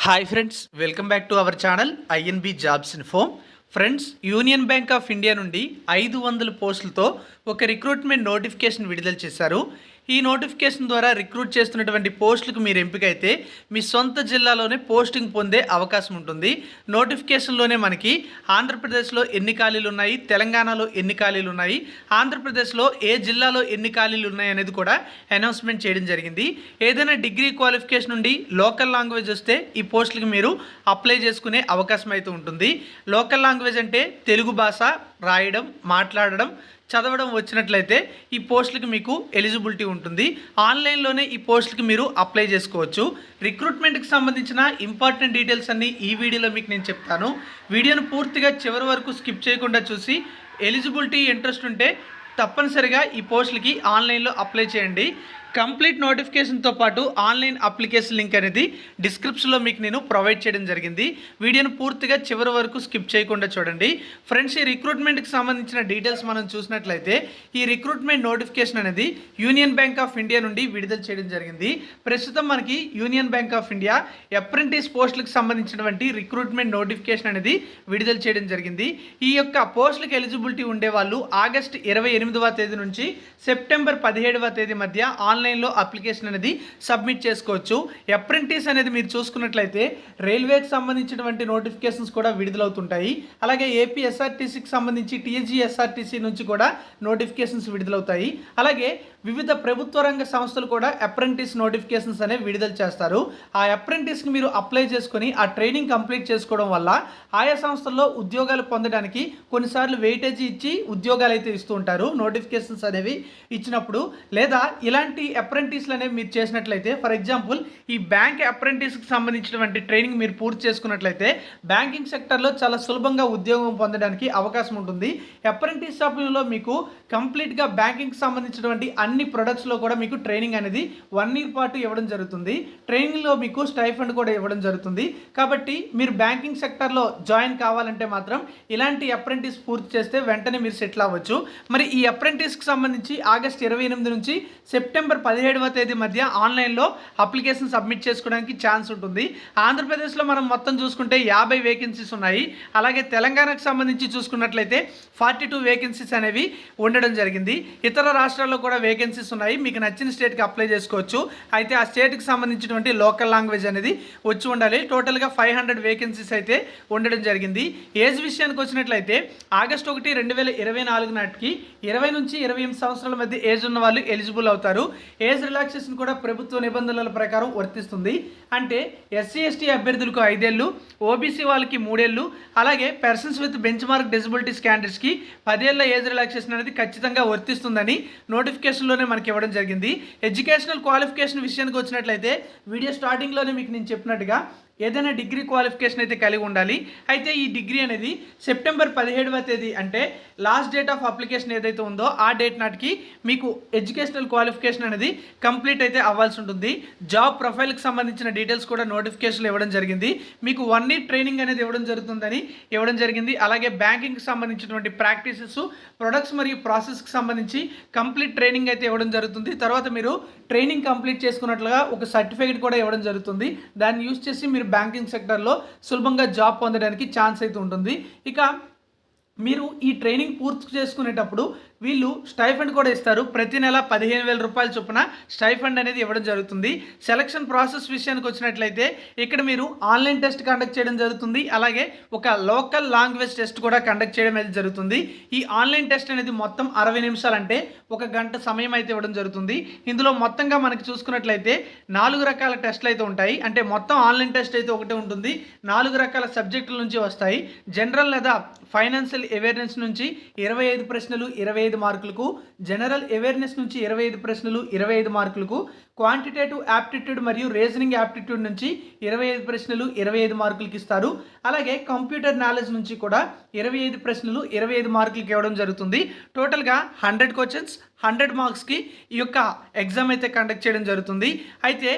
Hi friends, welcome back to our channel INB jobs info. Friends, union bank of India నుండి 500 పోస్టులతో ఒక recruitment notification విడుదల చేశారు. ఈ notification ద్వారా రిక్రూట్ చేస్తున్నటువంటి పోస్టులకు మీరు ఎంపికైతే మీ సొంత జిల్లాలోనే పోస్టింగ్ పొందే అవకాశం ఉంటుంది. నోటిఫికేషన్లోనే మనకి ఆంధ్రప్రదేశ్లో ఎన్ని ఖాళీలు ఉన్నాయి, తెలంగాణలో ఎన్ని ఖాళీలు ఉన్నాయి, ఆంధ్రప్రదేశ్లో ఏ జిల్లాలో ఎన్ని ఖాళీలు ఉన్నాయి అనేది కూడా అనౌన్స్మెంట్ చేయడం జరిగింది. ఏదైనా డిగ్రీ క్వాలిఫికేషన్ నుండి లోకల్ లాంగ్వేజ్ వస్తే ఈ పోస్టులకు మీరు అప్లై చేసుకునే అవకాశం అయితే ఉంటుంది. లోకల్ లాంగ్వేజ్ అంటే తెలుగు భాష రాయడం, మాట్లాడడం, చదవడం వచ్చినట్లయితే ఈ పోస్టులకి మీకు ఎలిజిబిలిటీ ఉంటుంది. ఆన్లైన్లోనే ఈ పోస్టులకి మీరు అప్లై చేసుకోవచ్చు. రిక్రూట్మెంట్కి సంబంధించిన ఇంపార్టెంట్ డీటెయిల్స్ అన్నీ ఈ వీడియోలో మీకు నేను చెప్తాను. వీడియోను పూర్తిగా చివరి వరకు స్కిప్ చేయకుండా చూసి ఎలిజిబిలిటీ ఇంట్రెస్ట్ ఉంటే తప్పనిసరిగా ఈ పోస్టులకి ఆన్లైన్లో అప్లై చేయండి. కంప్లీట్ నోటిఫికేషన్తో పాటు ఆన్లైన్ అప్లికేషన్ లింక్ అనేది డిస్క్రిప్షన్లో మీకు నేను ప్రొవైడ్ చేయడం జరిగింది. వీడియోను పూర్తిగా చివరి వరకు స్కిప్ చేయకుండా చూడండి. ఫ్రెండ్స్, ఈ రిక్రూట్మెంట్కి సంబంధించిన డీటెయిల్స్ మనం చూసినట్లయితే ఈ రిక్రూట్మెంట్ నోటిఫికేషన్ అనేది యూనియన్ బ్యాంక్ ఆఫ్ ఇండియా నుండి విడుదల చేయడం జరిగింది. ప్రస్తుతం మనకి union bank of India apprentice పోస్టులకు సంబంధించినటువంటి రిక్రూట్మెంట్ నోటిఫికేషన్ అనేది విడుదల చేయడం జరిగింది. ఈ యొక్క పోస్టులకు ఎలిజిబిలిటీ ఉండేవాళ్ళు ఆగస్టు 28వ తేదీ నుంచి సెప్టెంబర్ 17వ తేదీ మధ్య ఆన్లైన్లో అప్లికేషన్ అనేది సబ్మిట్ చేసుకోవచ్చు. అప్రెంటిస్ అనేది మీరు చూసుకున్నట్లయితే రైల్వేకి సంబంధించినటువంటి నోటిఫికేషన్స్ కూడా విడుదలవుతుంటాయి. అలాగే ఏపీ ఎస్ఆర్టీసీకి సంబంధించి టీజీ ఎస్ఆర్టీసీ నుంచి కూడా నోటిఫికేషన్స్ విడుదలవుతాయి. అలాగే వివిధ ప్రభుత్వ రంగ సంస్థలు కూడా అప్రెంటిస్ నోటిఫికేషన్స్ అనేవి విడుదల చేస్తారు. ఆ అప్రెంటిస్కి మీరు అప్లై చేసుకొని ఆ ట్రైనింగ్ కంప్లీట్ చేసుకోవడం వల్ల ఆయా సంస్థల్లో ఉద్యోగాలు పొందడానికి కొన్నిసార్లు వెయిటేజీ ఇచ్చి ఉద్యోగాలు అయితే ఇస్తూ ఉంటారు నోటిఫికేషన్స్ అనేవి ఇచ్చినప్పుడు. లేదా ఇలాంటి అప్రెంటిస్లు అనేవి మీరు చేసినట్లయితే, ఫర్ ఎగ్జాంపుల్ ఈ బ్యాంక్ అప్రెంటిస్కి సంబంధించినటువంటి ట్రైనింగ్ మీరు పూర్తి చేసుకున్నట్లయితే బ్యాంకింగ్ సెక్టర్లో చాలా సులభంగా ఉద్యోగం పొందడానికి అవకాశం ఉంటుంది. అప్రెంటిస్ సమయంలో మీకు కంప్లీట్గా బ్యాంకింగ్కి సంబంధించినటువంటి అన్ని ప్రొడక్ట్స్లో కూడా మీకు ట్రైనింగ్ అనేది 1 year పాటు ఇవ్వడం జరుగుతుంది. ట్రైనింగ్లో మీకు స్టైఫండ్ కూడా ఇవ్వడం జరుగుతుంది. కాబట్టి మీరు బ్యాంకింగ్ సెక్టర్లో జాయిన్ కావాలంటే మాత్రం ఇలాంటి అప్రెంటిస్ పూర్తి చేస్తే వెంటనే మీరు సెటిల్ అవ్వచ్చు. మరి ఈ అప్రెంటిస్కి సంబంధించి ఆగస్టు 28 నుంచి సెప్టెంబర్ 17వ తేదీ మధ్య ఆన్లైన్లో అప్లికేషన్ సబ్మిట్ చేసుకోవడానికి ఛాన్స్ ఉంటుంది. ఆంధ్రప్రదేశ్లో మనం మొత్తం చూసుకుంటే 50 వేకెన్సీస్ ఉన్నాయి. అలాగే తెలంగాణకు సంబంధించి చూసుకున్నట్లయితే 42 వేకెన్సీస్ అనేవి ఉండడం జరిగింది. ఇతర రాష్ట్రాల్లో కూడా వేకెన్సీస్ ఉన్నాయి. మీకు నచ్చిన స్టేట్కి అప్లై చేసుకోవచ్చు. అయితే ఆ స్టేట్కి సంబంధించినటువంటి లోకల్ లాంగ్వేజ్ అనేది వచ్చి ఉండాలి. టోటల్గా 500 వేకెన్సీస్ అయితే ఉండడం జరిగింది. ఏజ్ విషయానికి వచ్చినట్లయితే ఆగస్టు 1, 2024 నాటికి 20 నుంచి 28 సంవత్సరాల మధ్య ఏజ్ ఉన్న వాళ్ళు ఎలిజిబుల్ అవుతారు. ఏజ్ రిలాక్సేషన్ కూడా ప్రభుత్వ నిబంధనల ప్రకారం వర్తిస్తుంది. అంటే ఎస్సీ ఎస్టీ అభ్యర్థులకు 5 ఏళ్ళు, ఓబీసీ వాళ్ళకి 3 ఏళ్ళు, అలాగే పర్సన్స్ విత్ బెంచ్ మార్క్ డిజబిలిటీస్ క్యాండిడేట్స్కి 10 ఏళ్ళ ఏజ్ రిలాక్సేషన్ అనేది ఖచ్చితంగా వర్తిస్తుందని నోటిఫికేషన్లోనే మనకి ఇవ్వడం జరిగింది. ఎడ్యుకేషనల్ క్వాలిఫికేషన్ విషయానికి వచ్చినట్లయితే వీడియో స్టార్టింగ్లోనే మీకు నేను చెప్పినట్టుగా ఏదైనా డిగ్రీ క్వాలిఫికేషన్ అయితే కలిగి ఉండాలి. అయితే ఈ డిగ్రీ అనేది సెప్టెంబర్ 17వ తేదీ అంటే లాస్ట్ డేట్ ఆఫ్ అప్లికేషన్ ఏదైతే ఉందో ఆ డేట్ నాటికి మీకు ఎడ్యుకేషనల్ క్వాలిఫికేషన్ అనేది కంప్లీట్ అయితే అవ్వాల్సి ఉంటుంది. జాబ్ ప్రొఫైల్కి సంబంధించిన డీటెయిల్స్ కూడా నోటిఫికేషన్లో ఇవ్వడం జరిగింది. మీకు 1 year ట్రైనింగ్ అనేది ఇవ్వడం జరిగింది. అలాగే బ్యాంకింగ్కి సంబంధించినటువంటి ప్రాక్టీసెస్, ప్రొడక్ట్స్ మరియు ప్రాసెస్కి సంబంధించి కంప్లీట్ ట్రైనింగ్ అయితే ఇవ్వడం జరుగుతుంది. తర్వాత మీరు ట్రైనింగ్ కంప్లీట్ చేసుకున్నట్లుగా ఒక సర్టిఫికేట్ కూడా ఇవ్వడం జరుగుతుంది. దాన్ని యూజ్ చేసి మీరు బ్యాంకింగ్ సెక్టర్లో సులభంగా జాబ్ పొందడానికి ఛాన్స్ అయితే ఉంటుంది. ఇక మీరు ఈ ట్రైనింగ్ పూర్తి చేసుకునేటప్పుడు వీళ్ళు స్టైఫండ్ కూడా ఇస్తారు. ప్రతి నెల 15,000 రూపాయల చొప్పున స్టైఫండ్ అనేది ఇవ్వడం జరుగుతుంది. సెలక్షన్ ప్రాసెస్ విషయానికి వచ్చినట్లయితే ఇక్కడ మీరు ఆన్లైన్ టెస్ట్ కండక్ట్ చేయడం జరుగుతుంది. అలాగే ఒక లోకల్ లాంగ్వేజ్ టెస్ట్ కూడా కండక్ట్ చేయడం అనేది జరుగుతుంది. ఈ ఆన్లైన్ టెస్ట్ అనేది మొత్తం 60 నిమిషాలు అంటే 1 గంట సమయం అయితే ఇవ్వడం జరుగుతుంది. ఇందులో మొత్తంగా మనకి చూసుకున్నట్లయితే 4 రకాల టెస్టులు అయితే ఉంటాయి. అంటే మొత్తం ఆన్లైన్ టెస్ట్ అయితే ఒకటే ఉంటుంది. 4 రకాల సబ్జెక్టుల నుంచి వస్తాయి. జనరల్ లేదా ఫైనాన్షియల్ అవేర్నెస్ నుంచి 25 ప్రశ్నలు 25 మార్కులకు, జనరల్ అవేర్నెస్ నుంచి 25 ప్రశ్నలు 25 మార్కులకు, క్వాంటిటేటివ్ యాప్టిట్యూడ్ మరియు రీజనింగ్ యాప్టిట్యూడ్ నుంచి 25 ప్రశ్నలు 25 మార్కులకి ఇస్తారు. అలాగే కంప్యూటర్ నాలెడ్జ్ నుంచి కూడా 25 ప్రశ్నలు 25 మార్కులకి ఇవ్వడం జరుగుతుంది. టోటల్గా 100 క్వశ్చన్స్ 100 మార్క్స్కి ఈ యొక్క ఎగ్జామ్ అయితే కండక్ట్ చేయడం జరుగుతుంది. అయితే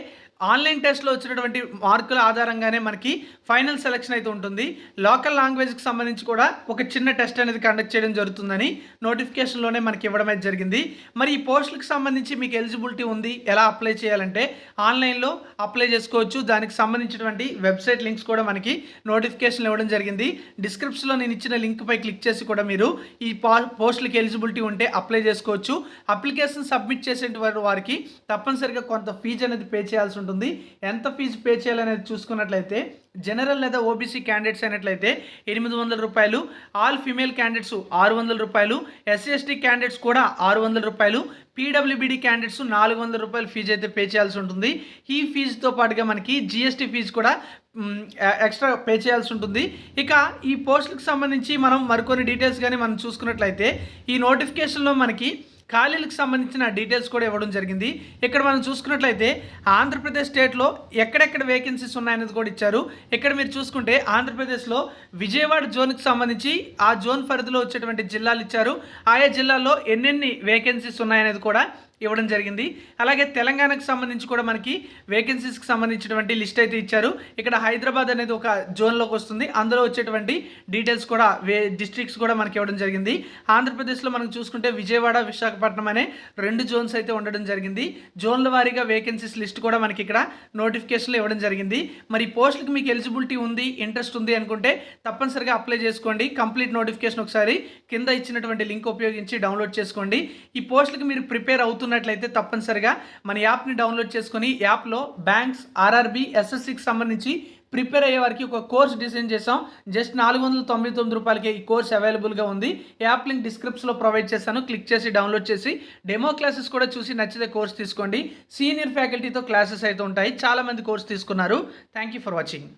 ఆన్లైన్ టెస్ట్లో వచ్చినటువంటి మార్కుల ఆధారంగానే మనకి ఫైనల్ సెలక్షన్ అయితే ఉంటుంది. లోకల్ లాంగ్వేజ్కి సంబంధించి కూడా ఒక చిన్న టెస్ట్ అనేది కండక్ట్ చేయడం జరుగుతుందని నోటిఫికేషన్లోనే మనకి ఇవ్వడం అయితే జరిగింది. మరి ఈ పోస్టులకు సంబంధించి మీకు ఎలిజిబిలిటీ ఉంది, ఎలా అప్లై చేయాలంటే ఆన్లైన్లో అప్లై చేసుకోవచ్చు. దానికి సంబంధించినటువంటి వెబ్సైట్ లింక్స్ కూడా మనకి నోటిఫికేషన్ ఇవ్వడం జరిగింది. డిస్క్రిప్షన్లో నేను ఇచ్చిన లింక్పై క్లిక్ చేసి కూడా మీరు ఈ పోస్టులకి ఎలిజిబిలిటీ ఉంటే అప్లై చేసుకోవచ్చు. అప్లికేషన్ సబ్మిట్ చేసేటువంటి వారికి తప్పనిసరిగా కొంత ఫీజు అనేది పే చేయాల్సి ఉంటుంది. ఎంత ఫీజు పే చేయాలనేది చూసుకున్నట్లయితే జనరల్ లేదా ఓబీసీ క్యాండిడేట్స్ అయినట్లయితే 800 రూపాయలు, ఆల్ ఫీమేల్ క్యాండిడేట్స్ 600 రూపాయలు, ఎస్సీ ఎస్టీ క్యాండిడేట్స్ కూడా 600 రూపాయలు, పీడబ్ల్యూబీడీ క్యాండిడేట్స్ 400 రూపాయలు ఫీజు అయితే పే చేయాల్సి ఉంటుంది. ఈ ఫీజుతో పాటుగా మనకి జీఎస్టీ ఫీజు కూడా ఎక్స్ట్రా పే చేయాల్సి ఉంటుంది. ఇక ఈ పోస్టులకు సంబంధించి మనం మరికొన్ని డీటెయిల్స్ కానీ మనం చూసుకున్నట్లయితే ఈ నోటిఫికేషన్లో మనకి ఖాళీలకు సంబంధించిన డీటెయిల్స్ కూడా ఇవ్వడం జరిగింది. ఇక్కడ మనం చూసుకున్నట్లయితే ఆంధ్రప్రదేశ్ స్టేట్లో ఎక్కడెక్కడ వేకెన్సీస్ ఉన్నాయనేది కూడా ఇచ్చారు. ఇక్కడ మీరు చూసుకుంటే ఆంధ్రప్రదేశ్లో విజయవాడ జోన్కి సంబంధించి ఆ జోన్ పరిధిలో వచ్చేటువంటి జిల్లాలు ఇచ్చారు. ఆయా జిల్లాల్లో ఎన్నెన్ని వేకెన్సీస్ ఉన్నాయనేది కూడా ఇవ్వడం జరిగింది. అలాగే తెలంగాణకు సంబంధించి కూడా మనకి వేకెన్సీస్కి సంబంధించినటువంటి లిస్ట్ అయితే ఇచ్చారు. ఇక్కడ హైదరాబాద్ అనేది ఒక జోన్లోకి వస్తుంది. అందులో వచ్చేటువంటి డీటెయిల్స్ కూడా డిస్ట్రిక్ట్స్ కూడా మనకి ఇవ్వడం జరిగింది. ఆంధ్రప్రదేశ్లో మనం చూసుకుంటే విజయవాడ, విశాఖపట్నం అనే 2 జోన్స్ అయితే ఉండడం జరిగింది. జోన్ల వారీగా వేకెన్సీస్ లిస్ట్ కూడా మనకి ఇక్కడ నోటిఫికేషన్లో ఇవ్వడం జరిగింది. మరి పోస్టులకు మీకు ఎలిజిబిలిటీ ఉంది, ఇంట్రెస్ట్ ఉంది అనుకుంటే తప్పనిసరిగా అప్లై చేసుకోండి. కంప్లీట్ నోటిఫికేషన్ ఒకసారి కింద ఇచ్చినటువంటి లింక్ ఉపయోగించి డౌన్లోడ్ చేసుకోండి. ఈ పోస్టులకు మీరు ప్రిపేర్ అవుతున్నట్లయితే తప్పనిసరిగా మన యాప్ని డౌన్లోడ్ చేసుకొని యాప్లో బ్యాంక్స్, ఆర్ఆర్బీ, ఎస్ఎస్సికి సంబంధించి ప్రిపేర్ అయ్యే వారికి ఒక కోర్స్ డిజైన్ చేసాం. జస్ట్ 499 రూపాయలకి ఈ కోర్స్ అవైలబుల్గా ఉంది. యాప్ లింక్ డిస్క్రిప్షన్లో ప్రొవైడ్ చేశాను. క్లిక్ చేసి డౌన్లోడ్ చేసి డెమో క్లాసెస్ కూడా చూసి నచ్చితే కోర్స్ తీసుకోండి. సీనియర్ ఫ్యాకల్టీతో క్లాసెస్ అయితే ఉంటాయి. చాలామంది కోర్స్ తీసుకున్నారు. Thank you for watching.